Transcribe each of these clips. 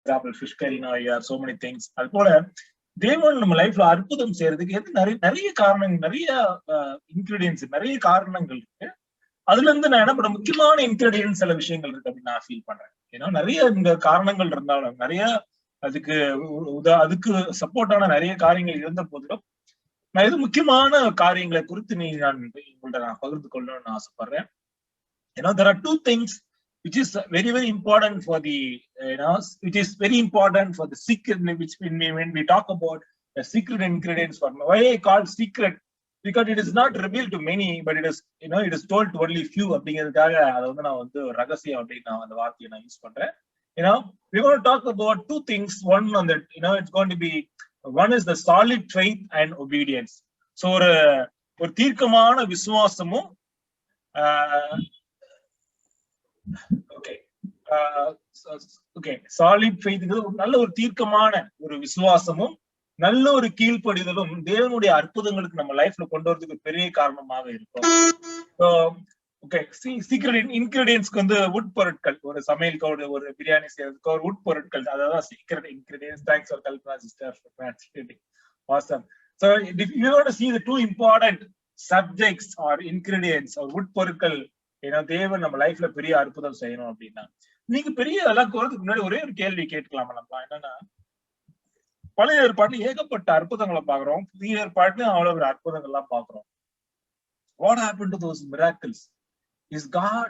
Example fish Garena so many things. அது போல தேவன் நம்ம லைஃப்ல அற்புதம் செய்யறதுக்கு நிறைய காரணங்கள், நிறைய இன்கிரீடியன்ஸ், நிறைய காரணங்கள் இருக்கு. அதுல இருந்து நான் என்ன பண்ண முக்கியமான இன்கிரீடியன்ஸ் சில விஷயங்கள் இருக்கு அப்படின்னு நான் ஃபீல் பண்றேன். ஏன்னா நிறைய இந்த காரணங்கள் இருந்தாலும் நிறைய அதுக்கு சப்போர்ட்டான நிறைய காரியங்கள் இருந்த போதிலும் நான் இது முக்கியமான காரியங்களை குறித்து உங்கள்ட்ட நான் பகிர்ந்து கொள்ளணும்னு ஆசைப்படுறேன். ஏன்னா there are two things which is very very important for the which is very important for the secret, which when we talk about the secret ingredients for why I call secret, because it is not revealed to many, but it is it is told to only few. அப்படிங்கிறதுக்காக அதை வந்து நான் வந்து ரகசியம் அப்படின்னு நான் அந்த வார்த்தையை நான் யூஸ் பண்றேன். we're going to talk about two things. One on that, it's going to be, one is the solid faith and obedience. So ஒரு தீர்க்கமான விசுவாசமும் சாலிட் ஃபெய்த் நல்ல ஒரு தீர்க்கமான ஒரு விசுவாசமும் நல்ல ஒரு கீழ்ப்படிதலும் தேவனுடைய அற்புதங்களுக்கு நம்ம லைஃப்ல கொண்டு வரதுக்கு பெரிய காரணமாக இருக்கும். சீக்ரெட் இன்கிரீடியன்ஸ்க்கு வந்து உட் பொருட்கள், ஒரு சமையலுக்கு ஒரு பிரியாணி செய்யறதுக்கு ஒரு உட் பொருட்கள், அதான் secret ingredients. Thanks for Kalpana sister for translating. Awesome. So if you want to see the two important subjects or ingredients or உட் பொருட்கள், தேவன் நம்ம லைஃப்ல பெரிய அற்புதம் செய்யணும் அப்படின்னா, நீங்க பெரிய அதெல்லாம் போறதுக்கு முன்னாடி ஒரே ஒரு கேள்வி கேட்கலாமா? நம்ம என்னன்னா, பழைய ஏற்பாட்டுல ஏகப்பட்ட அற்புதங்களை பாக்குறோம், புதிய ஏற்பாட்டுல அவ்வளவு ஒரு அற்புதங்கள் எல்லாம் பாக்குறோம். What happened to those miracles? Is God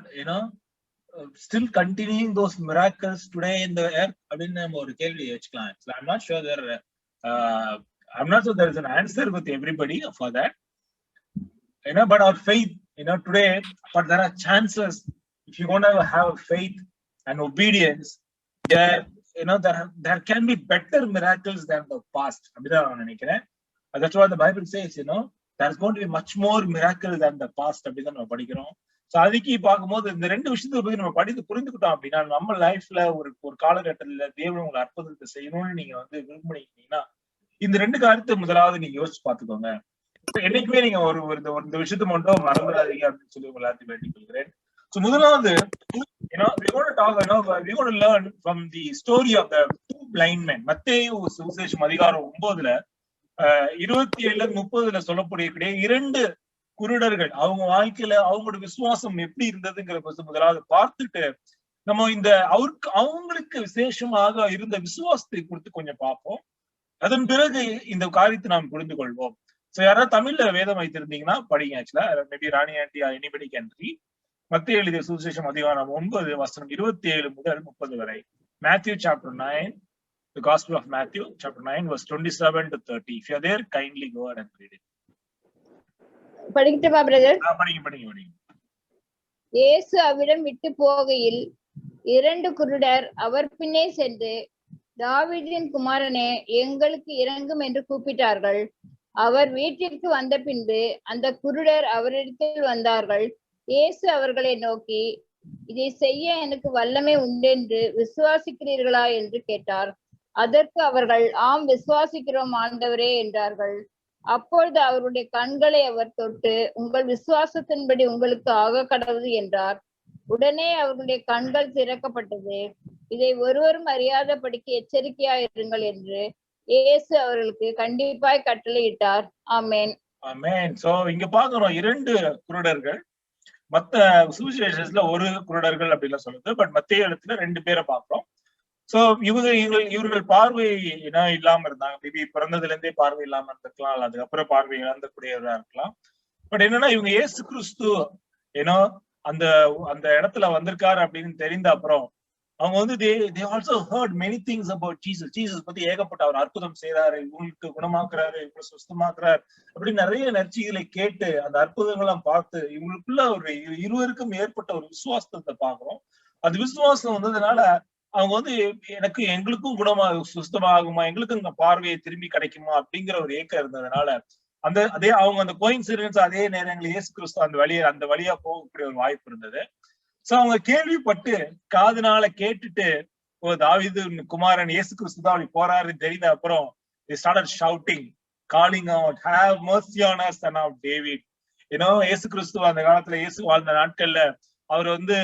still continuing those miracles today in the earth? அப்படின்னு நம்ம ஒரு கேள்வி வச்சுக்கலாம். I'm not sure there is an answer with everybody for that. But our faith, today, but there are chances if you're going to have faith and obedience, there can be better miracles than the past. அப்படிதான் நான் நினைக்கிறேன். That's what the Bible says. There's going to be much more miracles than the past. அப்படிதான் நம்ம படிக்கிறோம். So அதுக்கு பார்க்கும்போது இந்த ரெண்டு விஷயத்தை பத்தி நம்ம புரிந்துக்கிட்டோம் அப்படின்னா, நம்ம லைஃப்ல ஒரு காலகட்டத்துல தேவன் உங்களை அற்புதத்தை செய்யணும்னு நீங்க வந்து விரும்புனீங்கன்னா, இந்த ரெண்டு காரியத்தை முதலாவது நீங்க யோசிச்சு பாத்துக்கோங்க. என்னைக்குமே நீங்க இந்த விஷயத்த மட்டும் மறந்துடாதீங்க அப்படின்னு சொல்லி உங்க எல்லாத்தையும் வேண்டிக் கொள்கிறேன். சோ முதலாவது, we're going to learn from the story of the two blind men. மத்தேயு சுவிசேஷம் அதிகாரம் 9ல 27-30 சொல்லக்கூடிய இரண்டு குருடர்கள், அவங்க வாழ்க்கையில அவங்களோட விசுவாசம் எப்படி இருந்ததுங்கிற முதலாவது பார்த்துட்டு நம்ம அவங்களுக்கு விசேஷமாக இருந்த விசுவாசத்தை குறித்து கொஞ்சம் பார்ப்போம். அதன் பிறகு இந்த காரியத்தை நாம் புரிந்து கொள்வோம். சோ யாராவது தமிழ்ல வேதம் வைத்திருந்தீங்கன்னா படிங்க. ஆக்சுவலா maybe Rani aunty anybody can read. மத்தேயு எழுதிய சுவிசேஷம் அதிகாரம் 9 வசனம் 27 முதல் 30 வரை. Matthew chapter 9, the Gospel of Matthew chapter 9 verse 27 to 30. If you are there, kindly go ahead and read it. படிக்கட்டுமா பிரதர்? படிங்க. இயேசு அவ்விடம் விட்டு போகையில் இரண்டு குருடர் அவர் பின்னே சென்று, தாவீதின் குமாரனே, எங்களுக்கு இரங்கும் என்று கூப்பிட்டார்கள். அவர் வீட்டிற்கு வந்த பின்பு அந்த குருடர் அவரிடத்தில் வந்தார்கள். இயேசு அவர்களை நோக்கி, இதை செய்ய எனக்கு வல்லமை உண்டென்று விசுவாசிக்கிறீர்களா என்று கேட்டார். அதற்கு அவர்கள், ஆம் விசுவாசிக்கிறோம் ஆண்டவரே என்றார்கள். அப்பொழுது அவருடைய கண்களை அவர் தொட்டு, உங்கள் விசுவாசத்தின்படி உங்களுக்கு ஆக கடவுது என்றார். உடனே அவர்களுடைய கண்கள் திறக்கப்பட்டது. இதை ஒருவரும் அறியாதபடிக்கு எச்சரிக்கையாயிருங்கள் என்று இயேசு அவர்களுக்கு கண்டிப்பாய் கட்டளையிட்டார். ஆமென். ஆமென். சோ இங்க பாக்குறோம் இரண்டு குருடர்கள். மத்த சுவிசேஷத்துல ஒரு குருடர்கள் அப்படின்னு சொல்லுது, பட் மத்திய இடத்துல ரெண்டு பேரை பாக்குறோம். சோ இவர்கள் பார்வை இல்லாம இருந்தாங்க. மேபி பிறந்ததுல இருந்தே பார்வை இல்லாம இருந்திருக்கலாம், அதுக்கப்புறம் பார்வை இழந்தக்கூடியவரா இருக்கலாம். பட் என்னன்னா, இவங்க இயேசு கிறிஸ்து அந்த இடத்துல வந்திருக்காரு அப்படின்னு தெரிந்த அப்புறம் அவங்க வந்து they also heard many things about Jesus பத்தி ஏகப்பட்ட அவர் அற்புதம் செய்யறாரு, இவங்களுக்கு குணமாக்குறாரு, இவங்களை சுத்தமாக்குறாரு அப்படின்னு நிறைய நற்செய்திகளை கேட்டு அந்த அற்புதங்கள்லாம் பார்த்து இவங்களுக்குள்ள ஒரு இருவருக்கும் ஏற்பட்ட ஒரு விசுவாசத்தை பாக்குறோம். அது விசுவாசம் வந்ததுனால அவங்க வந்து எங்களுக்கும் சுத்தமாகுமா, எங்களுக்கும் இந்த பார்வையை திரும்பி கிடைக்குமா அப்படிங்கிற ஒரு ஏக்கம் இருந்ததுனால அவங்க அந்த கோயின்சிடன்ஸ் அதே நேரங்களில் இயேசு கிறிஸ்து அந்த வழியா போகக்கூடிய ஒரு வாய்ப்பு இருந்தது. சோ அவங்க கேள்விப்பட்டு காதுனால கேட்டுட்டு, தாவீது குமாரன் இயேசு கிறிஸ்து தான் அப்படி போறாருன்னு தெரிந்த அப்புறம் they started shouting, calling out, have mercy on us, son of David. இயேசு கிறிஸ்து அந்த காலத்துல இயேசு வாழ்ந்த நாட்கள்ல அவர் வந்து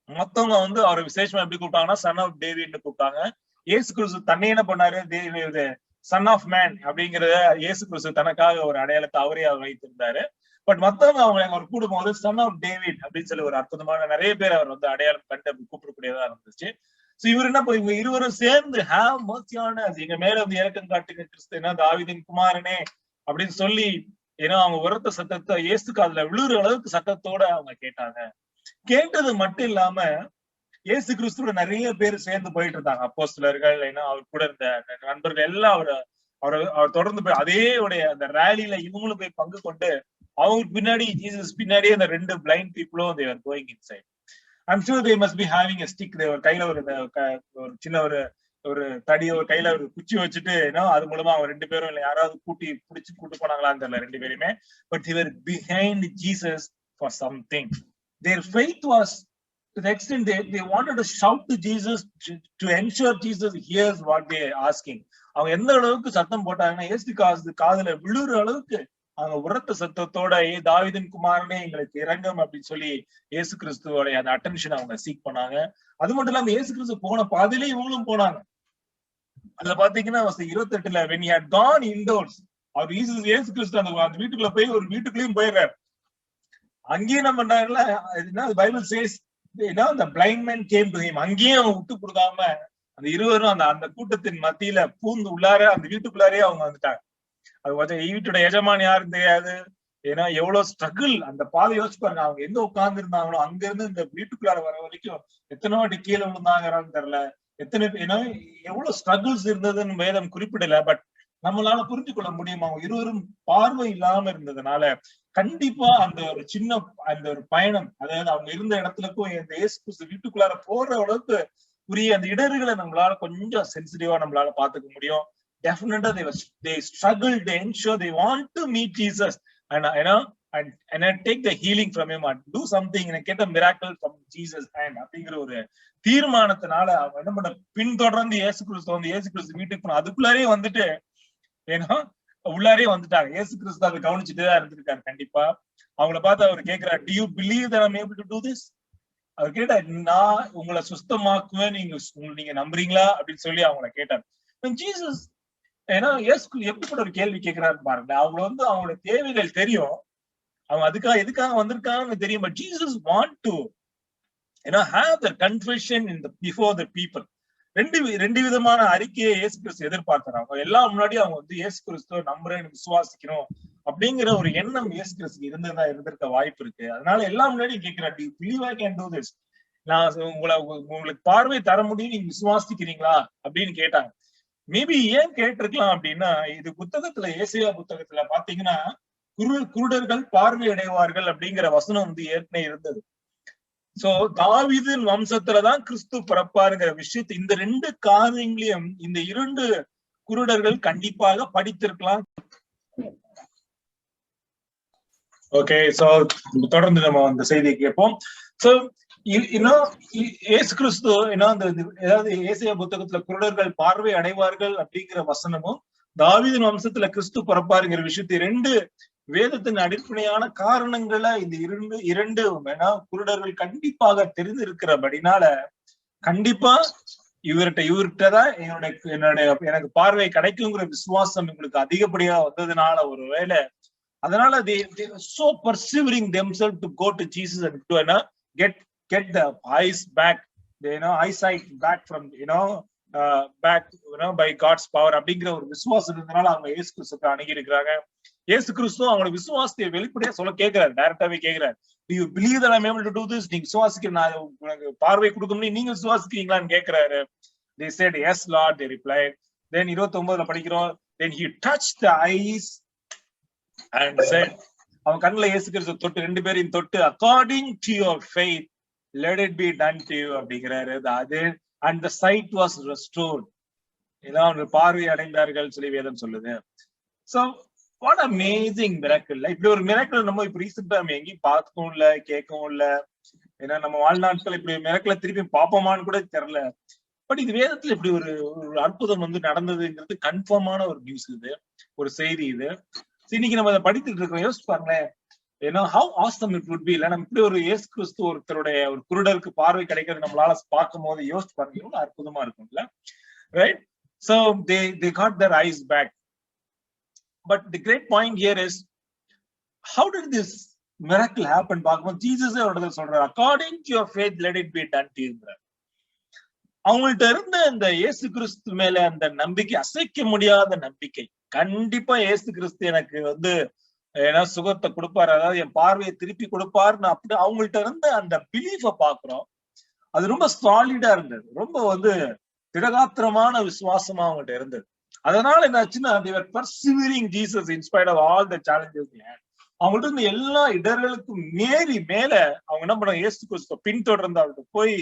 மத்தவங்க வந்து அவரை விசேஷமா எப்படி கூப்பிட்டாங்கன்னா சன் ஆஃப் டேவிட்னு கூப்பிட்டாங்க. இயேசு கிறிஸ்து தன்னை என்ன பண்ணாரு, சன் ஆஃப் மேன் அப்படிங்கறத இயேசு கிறிஸ்து தனக்காக ஒரு அடையாளத்தை அவரே அவர் வைத்திருந்தாரு. பட் மத்தவங்க அவர் கூடும்போது சன் ஆஃப் டேவிட் அப்படின்னு சொல்லி ஒரு அற்புதமான நிறைய பேர் அவர் வந்து அடையாளம் கண்டு அப்படி கூப்பிடக்கூடியதா இருந்துச்சு. சோ இவர் என்ன இவங்க இருவரும் சேர்ந்து ஹேவ் மர்சியான எங்க மேல வந்து இறக்கம் காட்டுங்க கிறிஸ்து, தாவீதின் குமாரனே அப்படின்னு சொல்லி அவங்க உரத்த சத்தத்தை இயேசு காதுல விழுற அளவுக்கு சத்தத்தோட அவங்க கேட்டாங்க. கேட்டது மட்டும் இல்லாம இயேசு கிறிஸ்துவோட நிறைய பேர் சேர்ந்து போயிட்டு இருந்தாங்க. அப்போஸ்தலர்கள், அவர் கூட இருந்த நண்பர்கள் எல்லாம் அவர் தொடர்ந்து போய் அதே உடைய அந்த ரேலியில இவங்களும் போய் பங்கு கொண்டு அவங்களுக்கு பின்னாடி ஜீசஸ் பின்னாடியே அந்த 2 blind பீப்புளும் they were going inside. I'm sure they must be having a stick. ஒரு கையில ஒரு சின்ன ஒரு தடிய ஒரு கையில ஒரு குச்சி வச்சுட்டு அது மூலமா அவங்க 2 பேரும் இல்ல யாராவது கூட்டு போனாங்களான்னு தெரியல 2 பேருமே. But they were behind Jesus for something. Their faith was to the extent they wanted to shout to Jesus to ensure Jesus hears what they are asking. அவங்க எந்த அளவுக்கு சத்தம் போட்டாங்கன்னா இயேசு காதுல விழுற அளவுக்கு அவங்க உரத்த சத்தத்தோட தாவீதின் குமாரனே எங்களுக்கு இறங்கும் அப்படின்னு சொல்லி இயேசு கிறிஸ்துவோட அந்த அட்டென்ஷன் அவங்க சீக் பண்ணாங்க. அது மட்டும் இல்லாம இயேசு கிறிஸ்து போன பாதையிலே இவங்களும் போனாங்க. அதுல பாத்தீங்கன்னா 28 when he had gone indoors, அவர் இயேசு கிறிஸ்து அந்த வீட்டுக்குள்ள போய் ஒரு வீட்டுக்குள்ளேயும் போயிடுறாரு. அங்கேயும் என்ன பண்றாங்கல்ல, Bible says the blind man came to him. அங்கேயும் அவங்க விட்டு கொடுக்காம அந்த இருவரும் அந்த கூட்டத்தின் மத்தியில பூந்து உள்ளார அந்த வீட்டுக்குள்ளாரே அவங்க வந்துட்டாங்க. அது வீட்டோட எஜமான் யாரும் தெரியாது. எவ்வளவு ஸ்ட்ரகிள் அந்த பாதை யோசிச்சு பாருங்க. அவங்க எங்க உட்கார்ந்து இருந்தாங்களோ அங்க இருந்து இந்த வீட்டுக்குள்ளார வர வரைக்கும் எத்தனை வாட்டி கீழே விழுந்தாங்கன்னு தெரியல. எவ்வளவு ஸ்ட்ரகிள்ஸ் இருந்ததுன்னு வேதம் குறிப்பிடல. பட் நம்மளால புரிஞ்சு கொள்ள முடியுமா? அவங்க இருவரும் பார்வை இல்லாம இருந்ததுனால கண்டிப்பா அந்த ஒரு பயணம், அதாவது அவங்க இருந்த இடத்துலக்கும் இந்த இயேசு கிறிஸ்து வீட்டுக்குள்ளார போற அளவுக்கு உரிய அந்த இடர்களை நம்மளால கொஞ்சம் சென்சிட்டிவா நம்மளால பாத்துக்க முடியும். Definitely they struggled, they ensure they want to meet Jesus and take the healing from him and do something and get a miracle from Jesus and அப்படிங்கிற ஒரு தீர்மானத்தினால அவங்க என்ன பண்ண பின்தொடர்ந்து இயேசு கிறிஸ்து வீட்டுக்கு போன அதுக்குள்ளாரே வந்துட்டு உள்ளாரே வந்துட்டாங்க. இயேசு கிறிஸ்து அதை கவனிச்சுட்டுதான் இருந்திருக்காரு. கண்டிப்பா அவங்கள பார்த்து அவர் கேட்கிறார், do you believe that I'm able to do this? அவர் கேட்டார், நான் உங்களை சுத்தமாக்குவேன், நீங்க நம்புறீங்களா அப்படின்னு சொல்லி அவங்கள கேட்டார். ஜீசஸ் எப்படிப்பட்ட ஒரு கேள்வி கேட்கிறாருன்னு பாருங்க. அவங்களோட தேவைகள் தெரியும், அவங்க எதுக்காக வந்திருக்காங்கன்னு தெரியும். But Jesus want to have the confession before the people. ரெண்டு விதமான அறிக்கையை இயேசு கிறிஸ்து எதிர்பார்க்கிறாங்க. எல்லாம் முன்னாடி அவங்க இயேசு கிறிஸ்துவ நம்புறேன், விசுவாசிக்கணும் அப்படிங்கிற ஒரு எண்ணம் இயேசு கிறிஸ்து இருந்திருக்க வாய்ப்பு இருக்கு. அதனால எல்லாம் முன்னாடி கேட்கிறார், do you believe I can do this? நான் உங்களுக்கு பார்வை தர முடியும், நீங்க விசுவாசிக்கிறீங்களா அப்படின்னு கேட்டாங்க. மேபி ஏன் கேட்டிருக்கலாம் அப்படின்னா, இது புத்தகத்துல ஏசாயா புத்தகத்துல பாத்தீங்கன்னா குருடர்கள் பார்வை அடைவார்கள் அப்படிங்கிற வசனம் ஏற்கனவே இருந்தது. சோ தாவீதின் வம்சத்துலதான் கிறிஸ்து பிறப்பாருங்கிற விஷயத்தை இந்த 2 காரியங்களையும் இந்த 2 குருடர்கள் கண்டிப்பாக படித்திருக்கலாம். ஓகே, சோ தொடர்ந்து நம்ம அந்த செய்தியை கேட்போம். சோ இயேசு கிறிஸ்து ஏதாவது ஏசாயா புத்தகத்துல குருடர்கள் பார்வை அடைவார்கள் அப்படிங்கிற வசனமும் தாவீதின் வம்சத்துல கிறிஸ்து பிறப்பாருங்கிற விஷயத்தை 2 வேதத்தின் அடிப்படையான காரணங்களை இந்த இரண்டு குருடர்கள் கண்டிப்பாக தெரிந்திருக்கிறபடினால கண்டிப்பா இவர்கிட்டதான் எனக்கு பார்வை கிடைக்குங்கிற விசுவாசம் உங்களுக்கு அதிகப்படியா வந்ததுனால ஒருவேளை அதனால they so persevering themselves to go to Jesus and to get the eyes back, eyesight back from back by God's power அப்படிங்கிற ஒரு விசுவாசம் இருந்தனால அவங்க இயேசு கிறிஸ்துவை அணுகி இருக்கிறாங்க. இயேசு கிறிஸ்து அவங்களோட விசுவாசத்தை வெளிப்படையா சொல்ல கேட்கிறாரு, டைரக்டாவே கேட்கிறாரு, do you believe that I'm able to do this? நீங்க விசுவாசிக்க நான் உங்களுக்கு பார்வை கொடுக்கணும், நீங்க விசுவாசிக்கிறீங்களான்னு கேட்கிறாரு. They said yes Lord, they replied. Then 29ல படிக்கிறோம், then he touched the eyes and said, அவன் கண்ணுல இயேசு கிறிஸ்து தொட்டு 2 பேரையும் தொட்டு according to your faith let it be done to you அப்படிங்கிறாரு. and the sight was restored. அவர்கள் பார்வை அடைந்தார்கள் சொல்லி வேதம் சொல்லுது. So what amazing miracle. இப்படி ஒரு மிராக்கிள் நம்ம இப்ப ரீசெண்டா நம்ம எங்கேயும் பார்க்கவும் இல்ல, கேட்கவும் இல்ல. ஏன்னா நம்ம வாழ்நாட்கள் இப்படி மிராக்கிளை திருப்பி பார்ப்போமான்னு கூட தெரியல. பட் இது வேதத்துல இப்படி ஒரு அற்புதம் நடந்ததுங்கிறது கன்ஃபார்மான ஒரு நியூஸ், இது ஒரு செய்தி. இது இன்னைக்கு நம்ம அதை படித்துட்டு இருக்கோம். யோசிச்சு பாருங்களேன், how awesome it would be. இல்ல நம்ம இப்படி ஒரு இயேசு கிறிஸ்து ஒருத்தருடைய ஒரு குருடருக்கு பார்வை கிடைக்கிறது நம்மளால பார்க்கும் போது யோசிச்சு பாருங்க எவ்வளவு அற்புதமா இருக்கும் இல்ல. right? So they got their eyes back. But the great point here is, how did this miracle happen? Jesus சொல்றார், according to your faith let it be done to you. அவங்கள்ட்ட இருந்த அந்த இயேசு கிறிஸ்து மேல அந்த நம்பிக்கை, அசைக்க முடியாத நம்பிக்கை. கண்டிப்பா இயேசு கிறிஸ்து எனக்கு ஏன்னா சுகத்தை கொடுப்பாரு, அதாவது என் பார்வையை திருப்பி கொடுப்பாருன்னு அப்படி அவங்கள்ட்ட இருந்த அந்த பிலீஃப பாக்குறோம். அது ரொம்ப சாலிடா இருந்தது, ரொம்ப திடகாத்திரமான விசுவாசமா அவங்கள்ட்ட இருந்தது. அதனால என்னாச்சுன்னா, they were persevering Jesus in spite of all the challenges they had. அவங்கள்ட்ட இருந்த எல்லா இடர்களுக்கும் மேறி மேல அவங்க என்ன பண்ணாங்க, இயேசு கிறிஸ்துவ பின்தொடர்ந்து அவர்கிட்ட போய்,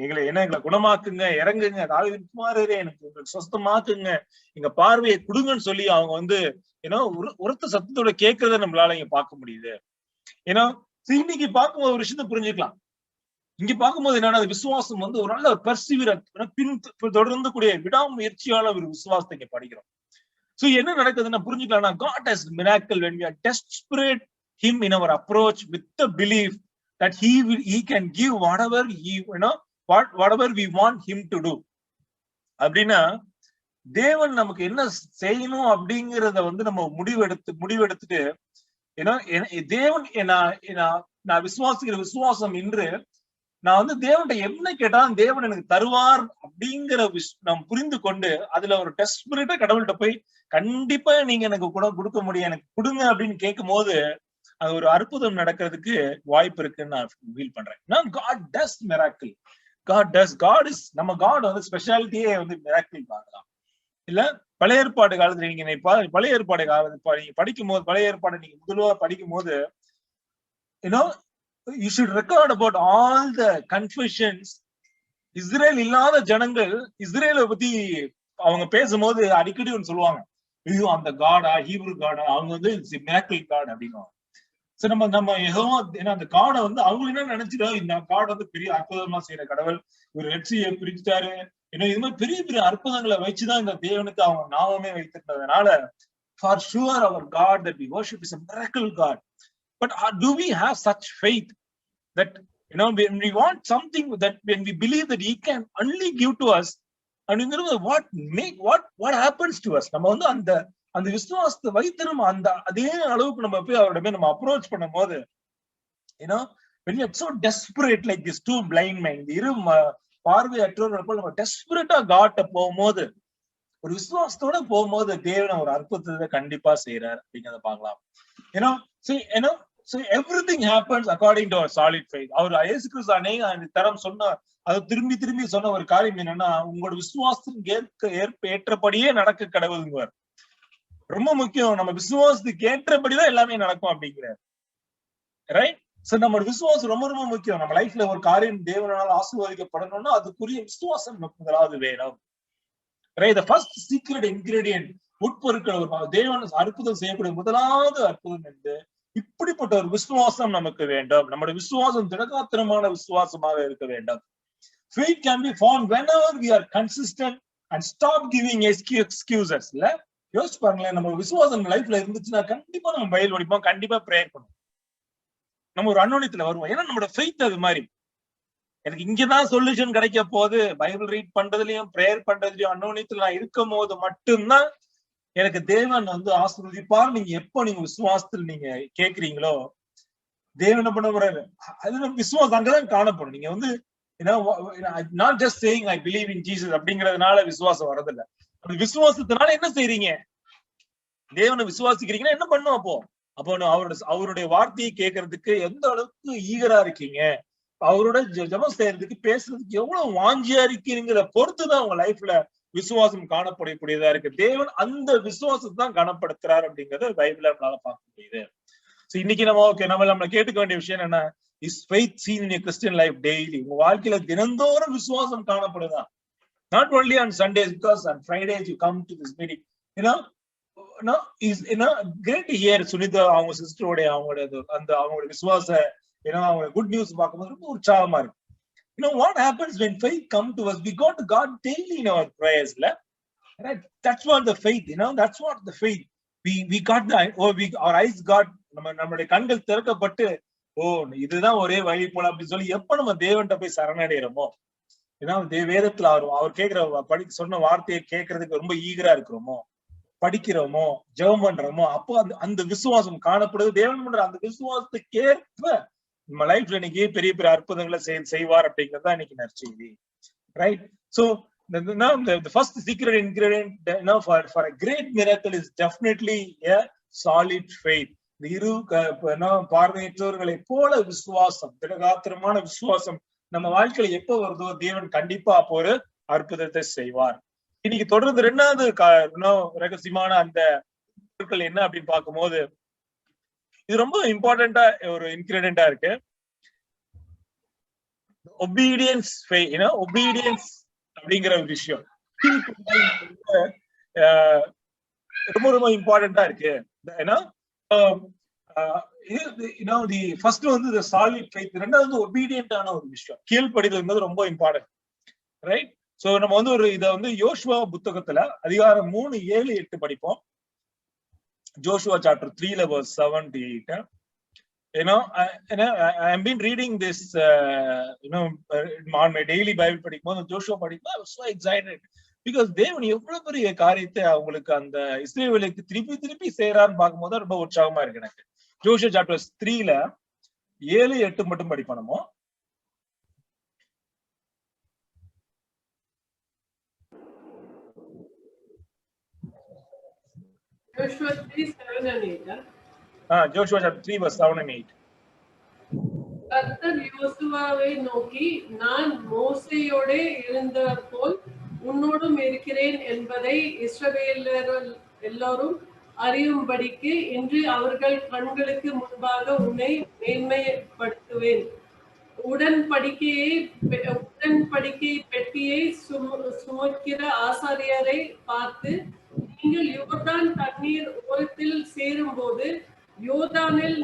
எங்களை குணமாக்குங்க, இறங்குங்க, தாவீதின் குமாரரே எனக்கு உங்களுக்கு சொஸ்தமாக்குங்க, எங்க பார்வையை கொடுங்கன்னு சொல்லி அவங்க உரத்த சத்தத்தோட கேட்கறத நம்மளால இங்க பார்க்க முடியுது. ஏன்னா இன்னைக்கு பார்க்கும்போது ஒரு விஷயத்த புரிஞ்சுக்கலாம். இங்க பார்க்கும்போது என்னன்னா, விசுவாசம் ஒரு நல்ல பின் தொடர்ந்து கூடிய விடாமுயற்சியால ஒரு விசுவாசத்தை இங்க படிக்கிறோம். So என்ன நடக்குதுன்னா புரிஞ்சுக்கலாம்னா, God has miracle when we are desperate him in our approach with the belief that he can give whatever whatever we want him to do. அப்படின்னா தேவன் நமக்கு என்ன செய்யணும் அப்படிங்கறத நம்ம முடிவெடுத்துட்டு தேவன் நான் விசுவாசிக்கிற விசுவாசம் இன்று நான் தேவன்கிட்ட என்ன கேட்டாலும் தேவன் எனக்கு தருவார் அப்படிங்கிற நாம் புரிந்து கொண்டு அதுல ஒரு டெஸ்பரேட்டா கடவுள்கிட்ட போய், கண்டிப்பா நீங்க எனக்கு கொடுக்க முடியும், எனக்கு கொடுங்க அப்படின்னு கேட்கும் போது அது ஒரு அற்புதம் நடக்கிறதுக்கு வாய்ப்பு இருக்குன்னு நான் ஃபீல் பண்றேன். God does miracle. God is நம்ம God ஸ்பெஷாலிட்டியே மிராக்கிள் பார்க்கலாம். இல்ல பழைய ஏற்பாடு காலத்துல நீங்க பழைய ஏற்பாடு காலத்துல நீங்க படிக்கும் போது, பழைய ஏற்பாடு நீங்க முதல்வா படிக்கும் போது, you should record about all the confessions. Israel இல்லாத ஜனங்கள் இஸ்ரேலை பத்தி அவங்க பேசும்போது அடிக்கடி சொல்லுவாங்க, ஐயோ அந்த காடா, ஹீப்ரு காடா, அவங்க மிராக்கிள் காட் அப்படின்னு. சோ நம்ம யெகோவா அந்த காடை அவங்க என்ன நினைச்சிட்டோம், இந்த காட் பெரிய அற்புதமா செய்யற கடவுள், ஒரு ரெட்சியை பிரிச்சுட்டாரு, இது மாதிரி பெரிய பெரிய அற்புதங்களை வச்சுதான் இந்த தேவனுக்கு அவங்க நாமமே வைத்திருந்ததுனால, for sure our God that we worship is a miracle God. But do we have such faith that when we want something, that when we believe that he can only give to us, and what happens to us? நம்ம அந்த விசுவாசத்தை வைத்திரும் அதே அளவுக்கு நம்ம போய் அவரோட நம்ம approach பண்ணும் போது, when you are so desperate like this two blind men, இரு பார்வையற்றோர்கள் நம்ம டெஸ்பரேட்டா காட்ட போகும்போது, ஒரு விசுவாசத்தோட போகும்போது தேவன் ஒரு அற்புதத்தை கண்டிப்பா செய்யறாரு அப்படிங்கிறத பார்க்கலாம். So everything happens according to our solid faith. அவர் இயேசு கிறிஸ்து அநேக தரம் சொன்ன, அது திரும்பி திரும்பி சொன்ன ஒரு காரியம் என்னன்னா, உங்களோட விசுவாசத்துக்கு ஏற்றபடியே நடக்க கடவுளுங்குவார். ரொம்ப முக்கியம், நம்ம விசுவாசத்துக்கு ஏற்றபடிதான் எல்லாமே நடக்கும் அப்படிங்கிறார். ரைட்? சோ நம்மளோட விசுவாசம் ரொம்ப ரொம்ப முக்கியம். நம்ம லைஃப்ல ஒரு காரியம் தேவனால ஆசீர்வதிக்கப்படணும்னா அதுக்குரிய விசுவாசம் முதலாவது வேணும். Right? the first secret ingredient, உட்பொருட்கள், தேவன் அற்புதம் செய்யக்கூடிய முதலாவது அற்புதம் என்று இப்படிப்பட்ட ஒரு விசுவாசம் நமக்கு வேண்டும். நம்முடைய விசுவாசம் திடகாத்திரமான விசுவாசமாக இருக்க வேண்டும். Faith can be found whenever we are consistent and stop giving excuses. இல்ல யோசிச்சு பாருங்களேன், நம்ம விசுவாசம் லைஃப்ல இருந்துச்சுன்னா கண்டிப்பா நம்ம பைபிள் படிப்போம், கண்டிப்பா பிரேயர் பண்ணுவோம், நம்ம ஒரு அன்னோனியத்துல வருவோம். ஏன்னா நம்மளோட ஃபெய்த் அது மாதிரி. எனக்கு இங்கதான் சொல்யூஷன் கிடைக்க போகுது, பைபிள் ரீட் பண்றதுலயும் பிரேயர் பண்றதுலயும் அன்னோனியத்துல நான் இருக்கும் போது மட்டும்தான் எனக்கு தேவன் ஆசீர்வதிப்பார். நீங்க எப்போ நீங்க விசுவாசத்தில் நீங்க கேக்குறீங்களோ தேவன் என்ன பண்ண போறாரு, அது விசுவாசம் அங்கதான் காணப்படும். நீங்க not just saying I believe in Jesus அப்படிங்கறதுனால விசுவாசம் வரதில்லை. அந்த விசுவாசத்தினால என்ன செய்றீங்க, தேவனை விசுவாசிக்கிறீங்கன்னா என்ன பண்ணும், அப்போ அவருடைய வார்த்தையை கேட்கறதுக்கு எந்த அளவுக்கு ஈகரா இருக்கீங்க, அவரோட ஜெபம் செய்யறதுக்கு பேசுறதுக்கு எவ்வளவு வாஞ்சியா இருக்கீங்கிற பொறுத்துதான் உங்க லைஃப்ல விசுவாசம் காணப்படக்கூடியதா இருக்கு. தேவன் அந்த விசுவாசத்தை தான் கனப்படுத்துறாரு அப்படிங்கறத பைபிள்ல நம்மளால பார்க்க முடியுது. சோ இன்னைக்கு நம்ம கேட்டுக்க வேண்டிய விஷயம் என்ன, is faith seen in your Christian life daily? உங்க வாழ்க்கையில தினந்தோறும் விசுவாசம் காணப்படுதா? Not only on Sundays, because on Fridays you come to this meeting. Is great to hear Sunitha அவங்க சிஸ்டரோட அவங்களோட விசுவாச அவங்க குட் நியூஸ் பார்க்கும்போது ரொம்ப உற்சாகமா இருக்கு. What happens when faith come to us? We go to God daily in our prayers, right? That's what the faith, that's what the faith. We got our eyes got, நம்மளுடைய கண்கள் திறக்கப்பட்டு, இதுதான் ஒரே வழி போல அப்படின்னு சொல்லி எப்ப நம்ம தேவன்கிட்ட போய் சரணடைகிறோமோ, ஏன்னா வேதத்துல அவர் கேட்கிற சொன்ன வார்த்தையை கேட்கறதுக்கு ரொம்ப ஈகரா இருக்கிறோமோ, படிக்கிறோமோ, ஜெபம் பண்றோமோ, அப்போ அந்த விசுவாசம் காணப்படுது. தேவன் பண்ற அந்த விசுவாசத்துக்கேற்ப நம்ம லைஃப்ல இன்னைக்கு பெரிய பெரிய அற்புதங்களை செய்வார் அப்படிங்கிறது தான் இன்னைக்கு நற்செய்தி. Right? So the first secret ingredient for a great miracle is definitely a solid faith. இந்த இரு பார்வையற்றவர்களை போல விசுவாசம், திடகாத்திரமான விசுவாசம் நம்ம வாழ்க்கையில எப்ப வருதோ தேவன் கண்டிப்பா அப்போ ஒரு அற்புதத்தை செய்வார். இன்னைக்கு தொடர்ந்து 2வது ரகசியமான அந்த பொருட்கள் என்ன அப்படின்னு பார்க்கும்போது, இது ரொம்ப இம்பார்ட்டண்டா ஒரு இன்கிரிடியண்டா இருக்கு. ஒபீடியன்ஸ், ஒபீடியன்ஸ் அப்படிங்கிற ஒரு விஷயம் ரொம்ப ரொம்ப இம்பார்ட்டண்டா இருக்கு. ஏன்னா ஃபர்ஸ்ட் வந்து சாலிட் ஃபெய்த், 2வது ஒபீடியன்டான ஒரு விஷயம், கீழ்ப்படிதல் ரொம்ப இம்பார்ட்டன்ட். ரைட்? சோ நம்ம வந்து இத வந்து யோசுவா புத்தகத்துல அதிகாரம் 3, 7, 8 படிப்போம். Joshua chapter 3 verse 7 to 8. I've been reading this on my daily Bible படிக்கும்போது ஜோஷுவா படிக்கும்போது I was so excited because தேவன் எவ்வளவு பெரிய காரியத்தை அவங்களுக்கு அந்த இஸ்ரவேலுக்கு திருப்பி திருப்பி செய்யறான்னு பார்க்கும்போது ரொம்ப உற்சாகமா இருக்கு எனக்கு. ஜோஷுவா chapter 3 7, 8 மட்டும் படிப்போம் நம்ம. Joshua 3, 7 and 8. Joshua chapter 3 verse 7 and 8. கர்த்தர் யோசுவாவை நோக்கி, நான் மோசேயோடே இருந்த போல் உன்னோடும் இருக்கிறேன் என்பதை இஸ்ரவேலர் எல்லோரும் அறியும்படிக்கு இன்று அவர்கள் கண்களுக்கு முன்பாக உன்னை மேன்மைப்படுத்துவேன். உடன்படிக்கை பெட்டியை சுமக்கிற ஆசாரியரை பார்த்து, நீங்கள் யோர்தான் தண்ணீர் ஓரத்தில் சேரும் போது யோர்தானில்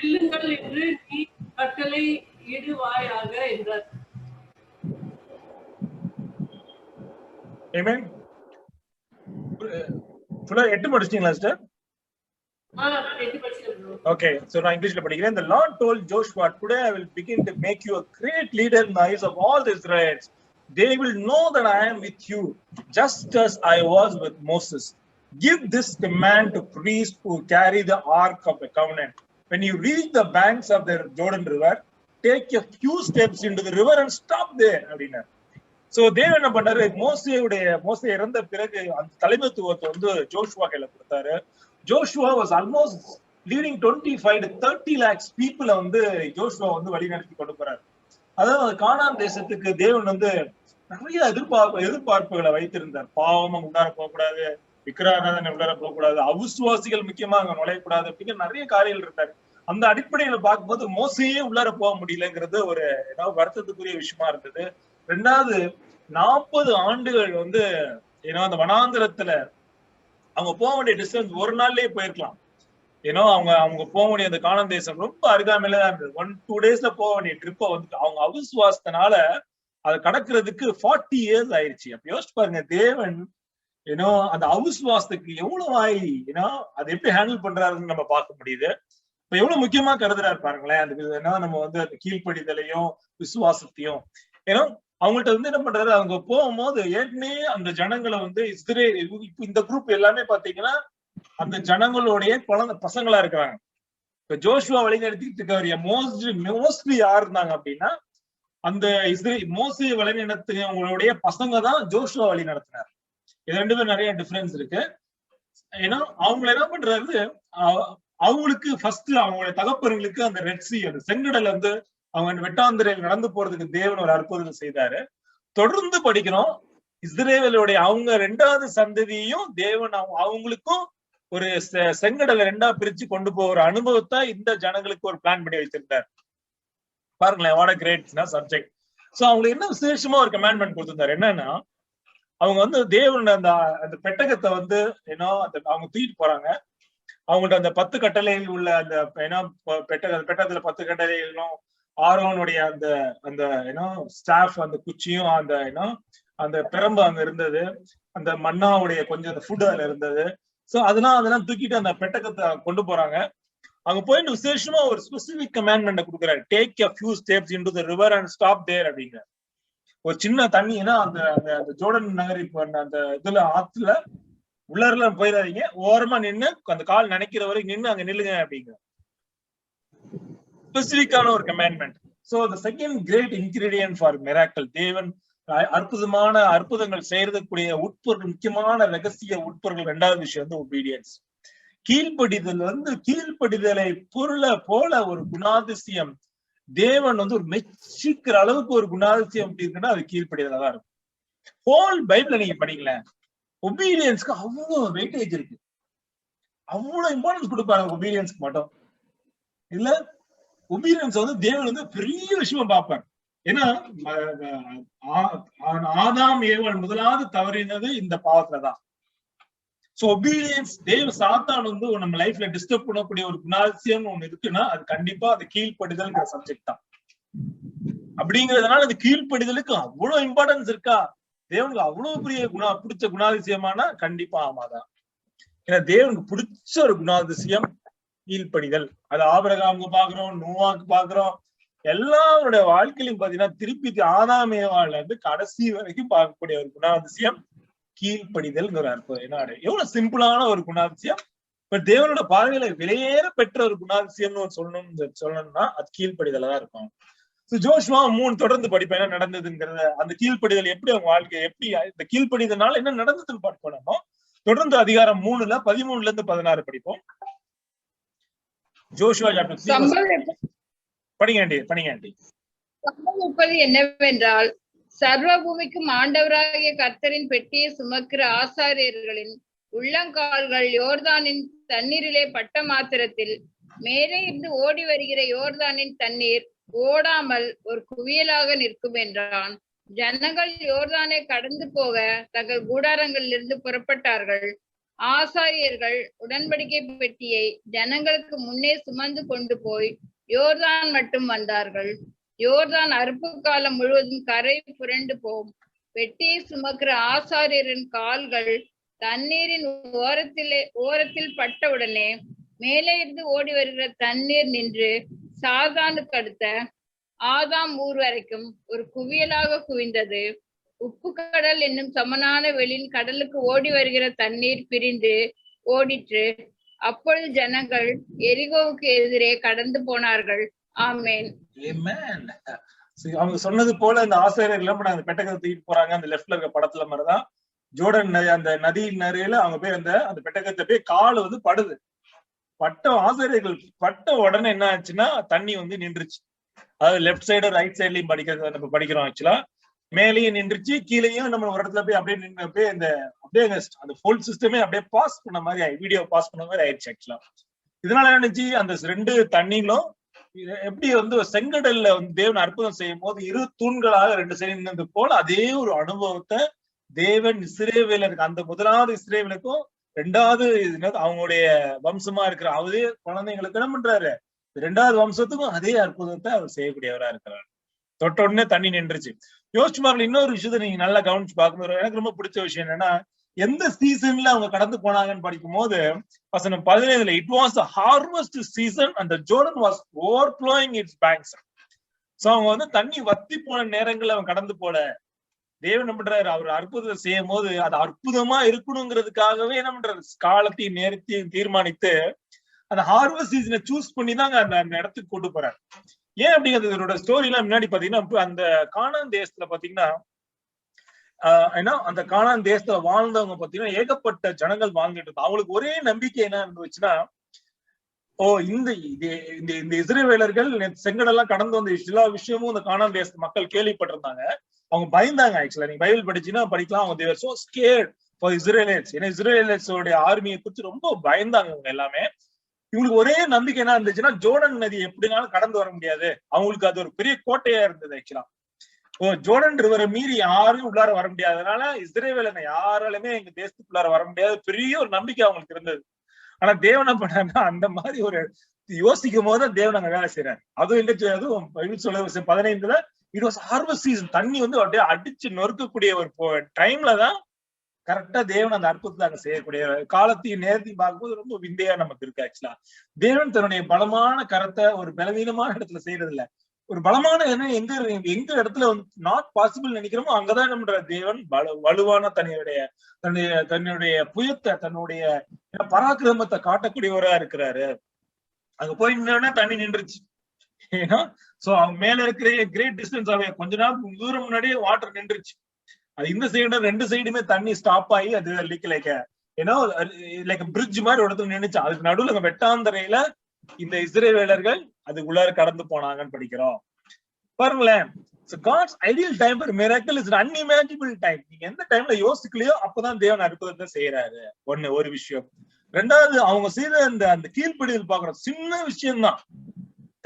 நில்லுங்கள் என்று நீ கட்டளை இடுவாயாக என்றார். Amen. ஃபுல்லா 8 படிச்சிட்டீங்களா சிஸ்டர்? 8 படிச்சிட்டேன். Okay, so நான் இங்கிலீஷ்ல படிக்கிறேன். The Lord told Joshua, today I will begin to make you a great leader in the eyes of all the Israelites. They will know that I am with you, just as I was with Moses. Give this command to priests who carry the ark of the covenant. When you reach the banks of the Jordan River, take a few steps into the river and stop there. அப்படின்னா so தேவன் என்ன பண்ணாரு, மோசே இறந்த பிறகு அந்த தலைமைத்துவத்தை வந்து Joshua கையில கொடுத்தாரு. Joshua was almost leading 25 to 30 lakhs people வந்து ஜோஷுவா வந்து வழிநடத்தி கொண்டு போறாரு. அதாவது கானான் தேசத்துக்கு தேவன் வந்து நிறைய எதிர்பார்ப்புகளை வைத்திருந்தார். பாவம் அங்க உள்ளார போகக்கூடாது, விக்கிரகாராதனை உள்ளார போகக்கூடாது, அவிசுவாசிகள் முக்கியமா அங்க நுழையக்கூடாது அப்படிங்கிற நிறைய காரியங்கள் இருந்தாரு. அந்த அடிப்படையில பார்க்கும்போது மோசையே உள்ளார போக முடியலங்கிறது ஒரு வருத்தத்துக்குரிய விஷயமா இருந்தது. 2வது 40 ஆண்டுகள் வந்து அந்த வனாந்திரத்துல அவங்க போக வேண்டிய டிஸ்டன்ஸ் ஒரு நாள்லயே போயிருக்கலாம். அவங்க போக வேண்டிய அந்த கானான் தேசம் ரொம்ப அருகாமையில தான் இருந்தது. 1-2 டேஸ்ல போக வேண்டிய ட்ரிப்பை வந்துட்டு அவங்க அவிசுவாசத்தினால அதை கடக்கிறதுக்கு 40 years ஆயிடுச்சு. அப்ப யோசிச்சு பாருங்க, தேவன் அந்த அவிசுவாசத்துக்கு எவ்வளவு ஆகி அதை எப்படி ஹேண்டில் பண்றாருன்னு நம்ம பார்க்க முடியுது. இப்ப எவ்வளவு முக்கியமா கருதுறாரு பாருங்களேன். அந்த நம்ம வந்து அந்த கீழ்ப்படிதலையும் விசுவாசத்தையும். அவங்கள்ட்ட வந்து என்ன பண்றாரு, அவங்க போகும்போது ஏற்கனவே அந்த ஜனங்களை வந்து இந்த குரூப் எல்லாமே பாத்தீங்கன்னா அந்த ஜனங்களுடைய குழந்தை பசங்களா இருக்கிறாங்க. இப்ப ஜோஷுவா வழி நடத்திட்டு இருக்காரு. மோஸ்ட்லி யார் இருந்தாங்க அப்படின்னா அந்த மோசே வழி நடத்துறவங்களுடைய பசங்க தான் ஜோஷுவா வழி நடத்தினார். இது 2 பேரும் நிறைய டிஃபரன்ஸ் இருக்கு. அவங்களை என்ன பண்றாரு, அவங்களுக்கு ஃபர்ஸ்ட் அவங்களுடைய தகப்பர்களுக்கு அந்த ரெட் சி, அந்த செங்கடல் வந்து அவங்க வெட்டாந்திரையில் நடந்து போறதுக்கு தேவன் ஒரு அற்புதம் செய்தாரு. தொடர்ந்து படிக்கிறோம், இஸ்ரேலுடைய அவங்க 2வது சந்ததியையும் தேவன் அவங்களுக்கும் ஒரு செங்கடலை 2ஆ பிரிச்சு கொண்டு போகிற அனுபவத்தை இந்த ஜனங்களுக்கு ஒரு பிளான் பண்ணி வைத்திருந்தார். பாருங்களேன், what a great subject. So அவங்களுக்கு என்ன விசேஷமா ஒரு கமாண்ட்மெண்ட் கொடுத்திருந்தாரு. என்னன்னா, அவங்க வந்து தேவன் அந்த பெட்டகத்தை வந்து அவங்க தூக்கிட்டு போறாங்க. அவங்கள்ட்ட அந்த 10 கட்டளைகள் உள்ள அந்த பெட்டகத்துல 10 கட்டளைகளும் ஆரோனுடைய அந்த ஸ்டாஃப், அந்த குச்சியும் அந்த பிரம்பு அங்க இருந்தது, அந்த மன்னாவுடைய கொஞ்சம் அந்த ஃபுட் அதுல இருந்தது. சோ அதெல்லாம் தூக்கிட்டு அந்த பெட்டகத்தை கொண்டு போறாங்க. அங்க போயிட்டு விசேஷமா ஒரு ஸ்பெசிபிக் கமாண்ட்மெண்ட் கொடுக்குறாரு. Take a few steps into the river and stop there அப்படிங்கிற. ஒரு சின்ன தண்ணினா அந்த அந்த ஜோர்டன் நகர் இப்ப அந்த இதுல ஆத்துல உள்ளாரெல்லாம் போயிடாதீங்க, ஓரமா நின்று அந்த கால் நினைக்கிற வரைக்கும் நின்று அங்க நில்லுங்க அப்படிங்கிற ஸ்பெசிபிக்கான ஒரு commandment. So the second great ingredient for miracle, தேவன் அற்புதமான அற்புதங்கள் செய்யறதுக்குரிய உட்பொருள், முக்கியமான ரகசிய உட்பொருள் ரெண்டாவது விஷயம் வந்து ஒபீடியன்ஸ். கீழ்ப்படிதல் வந்து கீழ்ப்படிதலை போல ஒரு குணாதிசயம் தேவன் வந்து ஒரு மெச்சிக்கிற அளவுக்கு ஒரு குணாதிசயம் எப்படி இருக்குன்னா அது கீழ்ப்படிதலா தான் இருக்கும். ஹோல் பைபிள நீங்க படிக்கல, ஒபீடியன்ஸ்க்கு அவ்வளவு வெயிட்டேஜ் இருக்கு, அவ்வளவு இம்பார்ட்டன்ஸ் கொடுப்பாங்க ஒபீடியன்ஸ்க்கு மட்டும் இல்ல. ஒபீடியன்ஸ் வந்து தேவன் வந்து பெரிய விஷயமா பார்ப்பார். ஏன்னா ஆதாம் ஏவாள் முதலாவது தவறினது இந்த பாவத்துலதான். சோ ஒபீடியன்ஸ் சாத்தான் வந்து நம்ம லைஃப்ல டிஸ்டர்ப் பண்ணக்கூடிய ஒரு குணாதிசயம் ஒண்ணு இருக்குன்னா அது கண்டிப்பா அது கீழ்ப்படிதல் சப்ஜெக்ட் தான். அப்படிங்கறதுனால அது கீழ்ப்படிதலுக்கு அவ்வளவு இம்பார்ட்டன்ஸ் இருக்கா, தேவனுக்கு அவ்வளவு பெரிய பிடிச்ச குணாதிசயமானா கண்டிப்பா ஆமாதான். ஏன்னா தேவனுக்கு பிடிச்ச ஒரு குணாதிசயம் கீழ்ப்படிதல். அது ஆபிரகாமுக்கு பாக்குறோம், நோவாக்கு பாக்குறோம், எல்லாருடைய வாழ்க்கையிலும் பாத்தீங்கன்னா திருப்பி ஆதாம் ஏவாள்ல இருந்து கடைசி வரைக்கும் பார்க்கக்கூடிய ஒரு குணாதிசயம் கீழ்ப்படிதல்ங்கிற அர்த்தம். என்ன எவ்வளவு சிம்பிளான ஒரு குணாதிசயம், பட் தேவனோட பார்வையில விலையேற பெற்ற ஒரு குணாதிசயம்னு சொல்லணும்னா அது கீழ்ப்படிதலா தான் இருக்கும். ஜோஷுவா 3 தொடர்ந்து படிப்பேன் என்ன நடந்ததுங்கிறத, அந்த கீழ்ப்படிதல் எப்படி அவங்க வாழ்க்கை எப்படி இந்த கீழ்ப்படிதனால என்ன நடந்ததுன்னு பார்க்கணும். தொடர்ந்து அதிகாரம் 3ல 13ல இருந்து 16 படிப்போம். ஜோஷுவா படிங்க ஆண்டி. சம்பவிப்பது என்னவென்றால், சர்வ பூமிக்கும் ஆண்டவராகிய கர்த்தரின் பெட்டியை சுமக்கிற ஆசாரியர்களின் உள்ளங்கால்கள் யோர்தானின் தண்ணீரிலே பட்ட மாத்திரத்தில் மேலே இருந்து ஓடி வருகிற யோர்தானின் தண்ணீர் ஓடாமல் ஒரு குவியலாக நிற்கும் என்றான். ஜனங்கள் யோர்தானை கடந்து போக தங்கள் கூடாரங்களிலிருந்து புறப்பட்டார்கள். ஆசாரியர்கள் உடன்படிக்கை பெட்டியை ஜனங்களுக்கு முன்னே சுமந்து கொண்டு போய் யோர்தான் மட்டும் வந்தார்கள். யோர்தான் அறுப்பு காலம் முழுவதும் கரை புரண்டு போம். பெட்டியை சுமக்கிற ஆசாரியரின் கால்கள் தண்ணீரின் ஓரத்தில் பட்டவுடனே மேலே இருந்து ஓடி வருகிற தண்ணீர் நின்று சாதானுக்கு அடுத்த ஆதாம் ஊர் வரைக்கும் ஒரு குவியலாக குவிந்தது. உப்பு கடல் என்னும் சமனான வெளியின் கடலுக்கு ஓடி வருகிற தண்ணீர் பிரிந்து ஓடிற்று. அப்பொழுது ஜனங்கள் எரிகோவுக்கு எதிரே கடந்து போனார்கள். ஆமேன். அவங்க சொன்னது போல இந்த ஆசிரியர் எல்லாம் அந்த பெட்டகத்தை தூக்கிட்டு போறாங்க. அந்த லெப்ட்ல இருக்க படத்துல மாதிரிதான் ஜோர்டன் அந்த நதியின் நிறையில அவங்க போய் அந்த பெட்டகத்தை போய் கால் வந்து படுது. ஆசிரியர்கள் பட்ட உடனே என்ன ஆச்சுன்னா தண்ணி வந்து நின்றுச்சு. அதாவது லெப்ட் சைடு ரைட் சைட்லயும் படிக்கிறது நம்ம படிக்கிறோம். ஆக்சுவலா மேலேயும் நின்றுச்சு, கீழேயும் நம்ம ஒரு இடத்துல போய் அப்படியே நின்று போய் அப்படியே அந்த ஃபுல் சிஸ்டமே அப்படியே பாஸ் பண்ண மாதிரி வீடியோ பாஸ் பண்ண மாதிரி ஆயிடுச்சு. ஆக்சுவலா இதனால என்னச்சு, அந்த 2 தண்ணிலும் எப்படி வந்து செங்கடல்ல வந்து தேவன் அற்புதம் செய்யும் போது 2 தூண்களாக 2 சைடு நின்றது போல அதே ஒரு அனுபவத்தை தேவன் இஸ்ரவேலருக்கு, அந்த முதலாவது இஸ்ரவேலுக்கும் 2வது அவங்களுடைய வம்சமா இருக்கிற அவரே குழந்தைங்களுக்கு என்ன பண்றாரு, 2வது வம்சத்துக்கும் அதே அற்புதத்தை அவர் செய்யக்கூடியவரா இருக்கிறார். தொட்ட உடனே தண்ணி நின்றுச்சு. யோசிச்சு பாருங்க, இன்னொரு விஷயத்த நீங்க நல்லா கவனிச்சு பார்க்கணும். எனக்கு ரொம்ப பிடிச்ச விஷயம் என்னன்னா, எந்த சீசன்ல அவங்க கடந்து போனாங்கன்னு படிக்கும் போது வசனம் 15 it was a harvest season and the Jordan was overflowing its banks. So அவங்க வந்து தண்ணி வத்தி போன நேரங்கள்ல அவங்க கடந்து போல தேவன் என்ன பண்றாரு, அவர் அற்புதத்தை செய்யும் போது அது அற்புதமா இருக்கணுங்கிறதுக்காகவே என்ன பண்றாரு, காலத்தையும் நேரத்தையும் தீர்மானித்து அந்த ஹார்வெஸ்ட் சீசனை சூஸ் பண்ணி தாங்க அந்த இடத்துக்கு கொண்டு போறாரு. ஏன் அப்படிங்கிறதோட ஸ்டோரி எல்லாம் முன்னாடி பாத்தீங்கன்னா, அந்த கானான் தேசத்துல பாத்தீங்கன்னா ஏன்னா அந்த கானான் தேசத்துல வாழ்ந்தவங்க பாத்தீங்கன்னா ஏகப்பட்ட ஜனங்கள் வாழ்ந்துட்டு இருந்தாங்க. அவங்களுக்கு ஒரே நம்பிக்கை என்ன இருந்துச்சுன்னா, இந்த இஸ்ரவேலர்கள் செங்கடெல்லாம் கடந்து வந்த எல்லா விஷயமும் இந்த கானான் தேசத்து மக்கள் கேள்விப்பட்டிருந்தாங்க. அவங்க பயந்தாங்க. ஆக்சுவலா நீங்க பைபிள் படிச்சுன்னா படிக்கலாம். அவங்க தேவர் சோ ஸ்கேர்ட் ஃபார் இஸ்ரேலியன்ஸ். ஏன்னா இஸ்ரேலியன்ஸோட ஆர்மியை குறித்து ரொம்ப பயந்தாங்க அவங்க எல்லாமே. இவங்களுக்கு ஒரே நம்பிக்கை என்ன இருந்துச்சுன்னா, ஜோர்டன் நதி எப்படினாலும் கடந்து வர முடியாது. அவங்களுக்கு அது ஒரு பெரிய கோட்டையா இருந்தது. ஆக்சுவலா ஜோர்டன் ரிவரை மீறி யாரும் உள்ளார வர முடியாதனால இஸ்ரேவேலனை யாராலுமே எங்க தேசத்துக்குள்ளார வர முடியாது, பெரிய ஒரு நம்பிக்கை அவங்களுக்கு இருந்தது. ஆனா தேவன் என்ன பண்ணாருன்னா, அந்த மாதிரி ஒரு யோசிக்கும் போது தேவன் அங்க வேலை செய்யறாரு. அதுவும் இல்லை, அதுவும் 15 இட் வாஸ் ஹார்வெஸ்ட் சீசன். தண்ணி வந்து அப்படியே அடிச்சு நொறுக்கக்கூடிய ஒரு டைம்ல தான் கரெக்டா தேவன் அந்த அற்புதத்தை அங்க செய்யக்கூடிய காலத்தையும் நேரத்தையும் பார்க்கும்போது ரொம்ப விந்தையா நமக்கு இருக்கு. ஆக்சுவலா தேவன் தன்னுடைய பலமான கரத்தை ஒரு பலவீனமான இடத்துல செய்யறது இல்ல. ஒரு பலமான எங்க இடத்துல நாட் பாசிபிள் நினைக்கிறோமோ அங்கதான் நம்முடைய தேவன் வலுவான தன்னுடைய புயத்தை, தன்னுடைய பராக்கிரமத்தை காட்டக்கூடியவரா இருக்கிறாரு. அங்க போய் நின்னா தண்ணி நின்றுச்சு. ஏன்னா சோ அவங்க மேல இருக்கிற கிரேட் டிஸ்டன்ஸ் ஆகவே கொஞ்ச நாள் தூரம் முன்னாடியே வாட்டர் நின்றுச்சு. அது இந்த சைடு 2 சைடுமே தண்ணி ஸ்டாப் ஆகி அது லைக் பிரிட்ஜ் மாதிரி ஒரு இடத்துல நின்றுச்சு. அதுக்கு நடுவுல வெட்டாந்தரையில இந்த இஸ்ரேவேலர்கள் அதுக்குள்ளார கடந்து போனாங்கன்னு படிக்கிறோம். பாருங்களேன், God's ideal time for miracle is an unimaginable time. நீங்க எந்த டைம்ல யோசிக்கலையோ அப்பதான் தேவன் அற்புதத்தை செய்யறாரு. ஒரு விஷயம். ரெண்டாவது, அவங்க செய்த அந்த கீழ்ப்படிதல் பாக்குறோம். சின்ன விஷயம் தான்.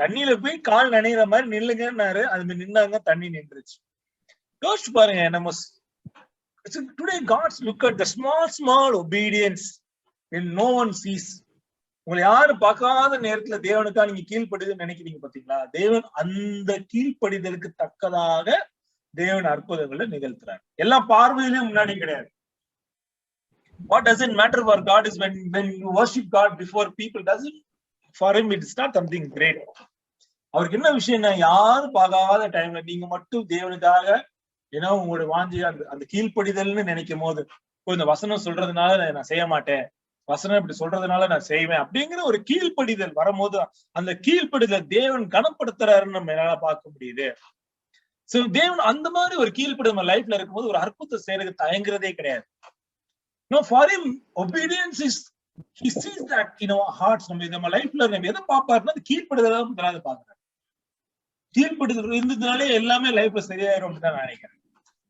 தண்ணியில போய் கால் நனைகிற மாதிரி நில்லுங்கன்னாரு. அது மாதிரி நின்னாங்க, தண்ணி நின்றுச்சு. யோசிச்சு பாருங்க. நம்ம today God's look at the small obedience when no one sees. உங்களை யாரு பார்க்காத நேரத்துல தேவனுக்கா நீங்க கீழ்ப்படிதல் நினைக்கிறீங்க பாத்தீங்களா? தேவன் அந்த கீழ்ப்படிதலுக்கு தக்கதாக தேவன் அற்புதங்களை நிகழ்த்துறார். எல்லாம் பார்வையிலும் முன்னாடி கிடையாது. What doesn't matter for God is when you worship God before people, doesn't for him it is not something great. அவருக்கு என்ன விஷயம்னா, யாரும் பார்க்காத டைம்ல நீங்க மட்டும் தேவனுக்காக உங்களுடைய வாஞ்சி அந்த கீழ்ப்படிதல்னு நினைக்கும் போது, இந்த வசனம் சொல்றதுனால நான் செய்ய மாட்டேன், வசனம் இப்படி சொல்றதுனால நான் செய்வேன் அப்படிங்கிற ஒரு கீழ்ப்படிதல் வரும்போது அந்த கீழ்ப்படிதல் தேவன் கனப்படுத்துறாருன்னு நம்ம என்னால பார்க்க முடியுது. சோ தேவன் அந்த மாதிரி ஒரு கீழ்ப்படிதல் லைஃப்ல இருக்கும்போது ஒரு அற்புதத்தை செய்யறதுக்கு தயங்குறதே கிடையாது. For him obedience is, he sees that in our hearts. நம்ம லைஃப்ல நம்ம எதை பார்ப்பாருன்னா அது கீழ்ப்படிதல் தான் முதலாவது பாக்குறாரு. கீழ்ப்படிதல் இருந்ததுனாலே எல்லாமே லைஃப்ல சரியாயிரும் அப்படின்னு தான் நினைக்கிறேன்.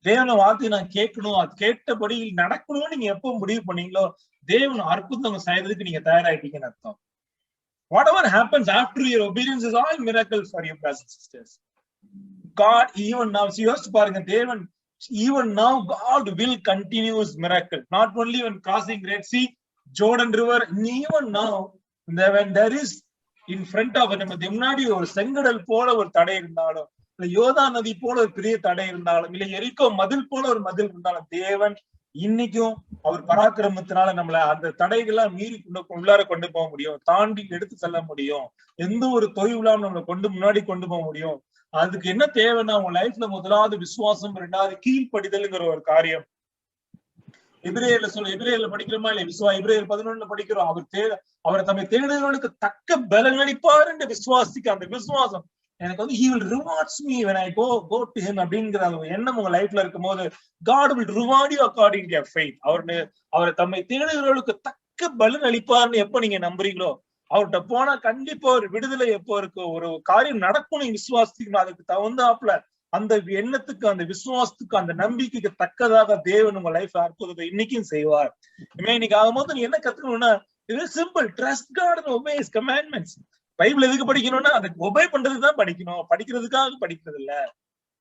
தேவன வார்த்தை நான் கேட்கணும், அது கேட்டபடி நடக்கணும்னு நீங்க எப்போ முடிவு பண்ணீங்களோ தேவன் அற்புதம் செய்யறதுக்கு நீங்க தயாராயிட்டீங்கன்னு அர்த்தம். Whatever happens after your obedience is all miracles for you, brothers and sisters. God even now, யோசிச்சு பாருங்க, தேவன் even now God will continue his miracle, not only when crossing Red Sea, Jordan River, even now when there is in front of நம்ம முன்னாடி ஒரு செங்கடல் போல ஒரு தடை இருந்தாலும், இல்ல யோதா நதி போல ஒரு பெரிய தடை இருந்தாலும், இல்ல எரிக்கோ மதில் போல ஒரு மதில் இருந்தாலும், தேவன் இன்னைக்கும் அவர் பராக்கிரமத்தினால நம்மள அந்த தடைகள்லாம் மீறி உள்ளார கொண்டு போக முடியும், தாண்டி எடுத்து செல்ல முடியும், எந்த ஒரு தொய்வுலாம் நம்மளை முன்னாடி கொண்டு போக முடியும். அதுக்கு என்ன தேவைன்னா உங்க லைஃப்ல முதலாவது விசுவாசம், ரெண்டாவது கீழ்ப்படிதல்ங்கிற ஒரு காரியம். எபிரேயர்ல படிக்கிறோமா இல்ல? எபிரேயர் 11 படிக்கிறோம். அவர் தம்மை தேடுகிறவர்களுக்கு தக்க பலன் அளிப்பார் என்று விசுவாசிக்க அந்த விசுவாசம் எனக்கு he will rewards me when I go to him அப்படிங்கிற எண்ணம் உங்க லைஃப்ல இருக்கும் போது God will reward you according to your faith. அவரை தம்மை தேடுகிறவர்களுக்கு தக்க பலன் அளிப்பார்னு எப்ப நீங்க நம்புறீங்களோ, அவர்கிட்ட போனா கண்டிப்பா ஒரு விடுதலை எப்போ இருக்கு, ஒரு காரியம் நடக்கும் நீங்க விசுவாசிக்கணும். அதுக்கு தகுந்தாப்புல அந்த எண்ணத்துக்கு, அந்த விசுவாசத்துக்கு, அந்த நம்பிக்கைக்கு தக்கதாக தேவன் உங்க லைஃப் அற்புதத்தை இன்னைக்கும் செய்வார். இன்னைக்கு ஆகும்போது நீ என்ன கத்துக்கணும்னா, இது simple, trust God and obey his commandments. Bible எதுக்கு படிக்கணும்னா அதுக்கு ஒபே பண்றதுக்கு தான் படிக்கணும், படிக்கிறதுக்காக படிக்கிறது இல்ல.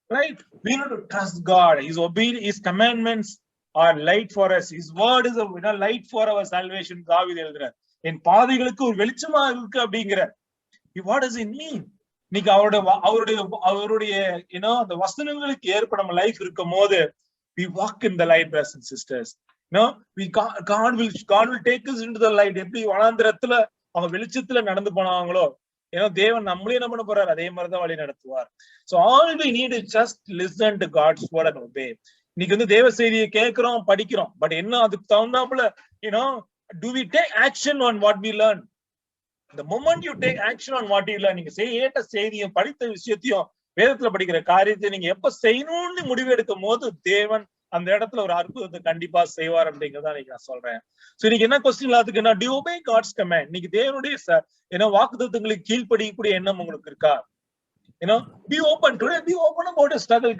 Right? We need to trust God. His commandments are light for us. His word is a light for our salvation. தாவீது எழுதுறார், என் பாதைகளுக்கு ஒரு வெளிச்சமா இருக்கு அப்படிங்கிற. What does it mean? இன்னைக்கு அவருடைய அந்த வசனங்களுக்கு ஏற்ப நம்ம லைஃப் இருக்கும் போது we walk in the light, brothers and sisters. God will take us into the light. எப்படி வனாந்திரத்துல அவங்க வெளிச்சத்துல நடந்து போனாங்களோ, தேவன் நம்மளே என்ன பண்ண போறாரு, அதே மாதிரிதான் வழி நடத்துவார். So all we need is just listen to God's word and obey. இன்னைக்கு தேவ செய்தியை கேட்கிறோம், படிக்கிறோம், பட் என்ன அதுக்கு தகுந்தாப்புல do we take action on what we learn? The moment you take action on what you learn, நீங்க கேட்ட செய்தியும் படித்த விஷயத்தையும் வேதத்துல படிக்கிற காரியத்தை நீங்க எப்ப செய்யணும்னு முடிவு எடுக்கும் போது தேவன் அந்த இடத்துல ஒரு அற்புதத்தை கண்டிப்பா செய்வார் அப்படிங்கிறதா நான் சொல்றேன். சோ இன்னைக்கு என்ன question அதுக்குன்னா, do you obey God's command? இன்னைக்கு தேவனுடைய வாக்குத்தத்தங்களுக்கு கீழ்ப்படியக்கூடிய எண்ணம் உங்களுக்கு இருக்கா? be open today, be open about a struggle.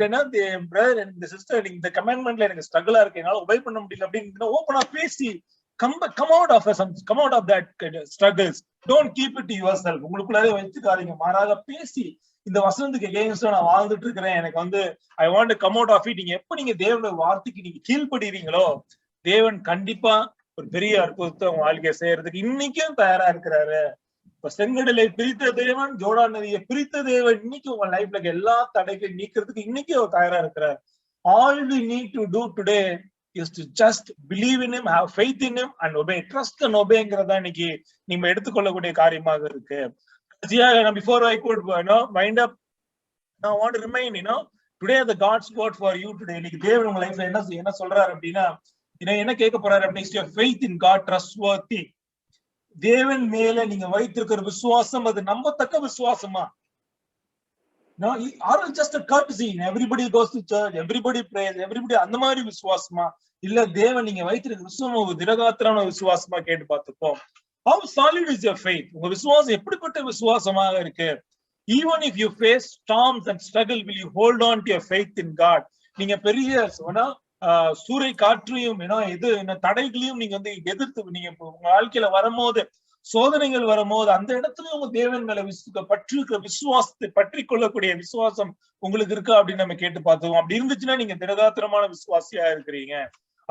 Brother and sister, இந்த கமாண்ட்மெண்ட்ல எனக்கு ஸ்ட்ரகிளா இருக்கு, என்னால ஒபே பண்ண முடியல அப்படின்னு ஓப்பனா பேசி come out of that struggles. Don't keep it to yourself. உங்களுக்குள்ளே வச்சுக்காதீங்க, மாறாக பேசி இந்த வசனத்துக்கு எகெயின்ஸ்டா நான் வாழ்ந்துட்டு இருக்கிறேன், எனக்கு I want to come out of it. நீங்க எப்ப நீங்க தேவனுடைய வார்த்தைக்கு நீங்க கீழ்ப்படுறீங்களோ தேவன் கண்டிப்பா ஒரு பெரிய அற்புதத்தை உங்க வாழ்க்கையை செய்யறதுக்கு இன்னைக்கும் தயாரா இருக்கிறாரு. இப்ப செங்கடலை பிரித்த தேவன், ஜோர்டான் நதியை பிரித்த தேவன் இன்னைக்கு உங்க லைஃப்ல எல்லா தடைகளையும் நீக்கிறதுக்கு இன்னைக்கு அவர் தயாரா இருக்கிறார். All we need to do today is to just believe in him, have faith in him and obey. Trust and obeyங்கிறதா இன்னைக்கு நீங்க எடுத்துக்கொள்ளக்கூடிய காரியமாக இருக்கு. Before I could wind up, I want to remind today the God's word for you today. இன்னைக்கு தேவன் உங்க லைஃப்ல என்ன சொல்றாரு அப்படின்னா, என்ன கேட்க போறாரு அப்படின்னா, your faith in God trustworthy. தேவன் மேல நீங்க வைத்திருக்கிற விசுவாசம் அது நம்பத்தக்க விசுவாசமா? No, or just a courtesy. Everybody goes to church, everybody prays, everybody அந்த மாதிரி விசுவாசமா? இல்ல தேவன் நீங்க வைத்திருக்கிற விசுவாசம் திடகாத்திரமான விசுவாசமா கேட்டு பார்த்துப்போம். How solid is your faith? உங்க விசுவாசம் எப்படிப்பட்ட விசுவாசமாக இருக்கு? Even if you face storms and struggle, will you hold on to your faith in God? நீங்க பெரிய சூறை காற்றையும் தடைகளையும் நீங்க எதிர்த்து நீங்க உங்க வாழ்க்கையில வரும்போது, சோதனைகள் வரும்போது, அந்த இடத்துல உங்க தேவன் மேல பற்றிருக்கிற விசுவாசத்தை பற்றி கொள்ளக்கூடிய விசுவாசம் உங்களுக்கு இருக்கா அப்படின்னு நம்ம கேட்டு பார்த்தோம். அப்படி இருந்துச்சுன்னா நீங்க திடகாத்திரமான விசுவாசியா இருக்கிறீங்க.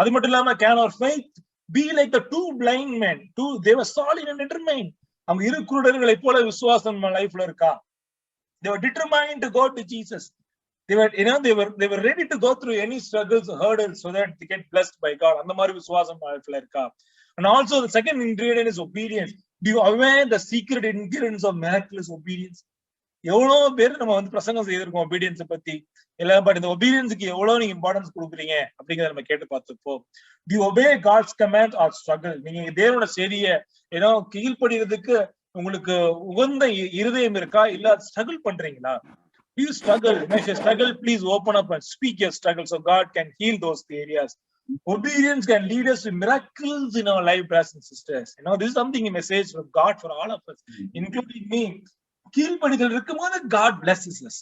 அது மட்டும் இல்லாம, can our faith be like the two blind men? They were solid and determined. அவங்க இரு குருடர்களை போல விசுவாசம் நம்ம லைஃப்ல இருக்கா? They were determined to go to Jesus. They were ready to go through any struggles, hurdles, so that they get blessed by God. அந்த மாதிரி விசுவாசம் லைஃப்ல இருக்கா? And also the second ingredient is obedience. Do you aware the secret ingredients of miraculous obedience? எவ்வளவு பேர் நம்ம பிரசங்கம் செய்திருக்கோம் obedience பத்தி எல்லாம், பட் இந்த obedience-க்கு எவ்வளவு நீங்க இம்பார்ட்டன்ஸ் கொடுக்குறீங்க அப்படிங்கறத நம்ம கேட்டு பார்த்துப்போம். Do you obey God's command or struggle? நீங்க தேவனோட செய்தியை கீழ்ப்படிறதுக்கு உங்களுக்கு உகந்த இருதயம் இருக்கா, இல்ல ஸ்ட்ரகிள் பண்றீங்களா? Do you struggle? If you struggle, please open up and speak your struggle so God can heal those areas. Obedience can lead us to miracles in our life, brothers and sisters. This is something, a message from God for all of us, including me. கீழ்ப்படிதல் இருக்கும்போது God blesses us.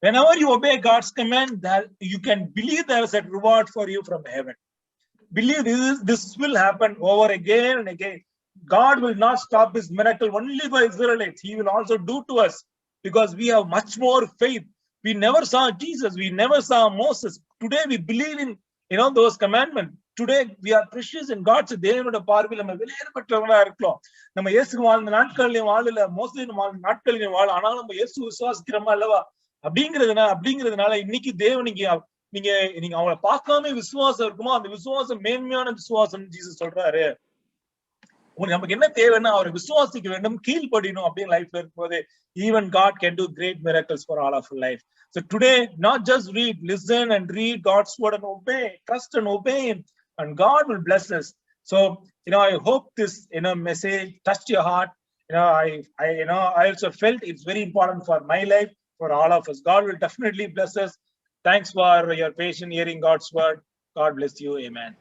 Whenever you obey God's command, that you can believe there is a reward for you from heaven. Believe this will happen over again and again. God will not stop his miracle only by Israelites. He will also do to us, because we have much more faith. We never saw Jesus. We never saw Moses. Today we believe in those commandments. Today we are precious in God's தேவனோட பார்வையில் நம்ம விலையேறப்பட்டவங்களா இருக்கலாம். நம்ம இயேசு வாழ்ந்த நாட்களிலும் வாழல, மோசேயின் வாழ்ந்த நாட்களிலும் வாழ, ஆனாலும் நம்ம இயேசு விசுவாசிக்கிறோமா அல்லவா? அப்படிங்கிறதுனால இன்னைக்கு தேவனுக்கு நீங்க அவங்களை பார்க்காம விசுவாசம் இருக்குமோ, அந்த விசுவாசம் மேன்மையான விசுவாசம் ஜீசஸ் சொல்றாரு. நமக்கு என்ன தேவைன்னா அவர் விசுவாசிக்க வேண்டும், கீழ்ப்படியணும் அப்படின்னு லைஃப்ல இருக்கும்போது, even God can do great miracles for all of our life. So today, not just read, listen and read God's word and obey, trust and obey him, and God will bless us. So I hope this message touched your heart. I also felt it's very important for my life, for all of us. God will definitely bless us. Thanks for your patience hearing God's word. God bless you. Amen.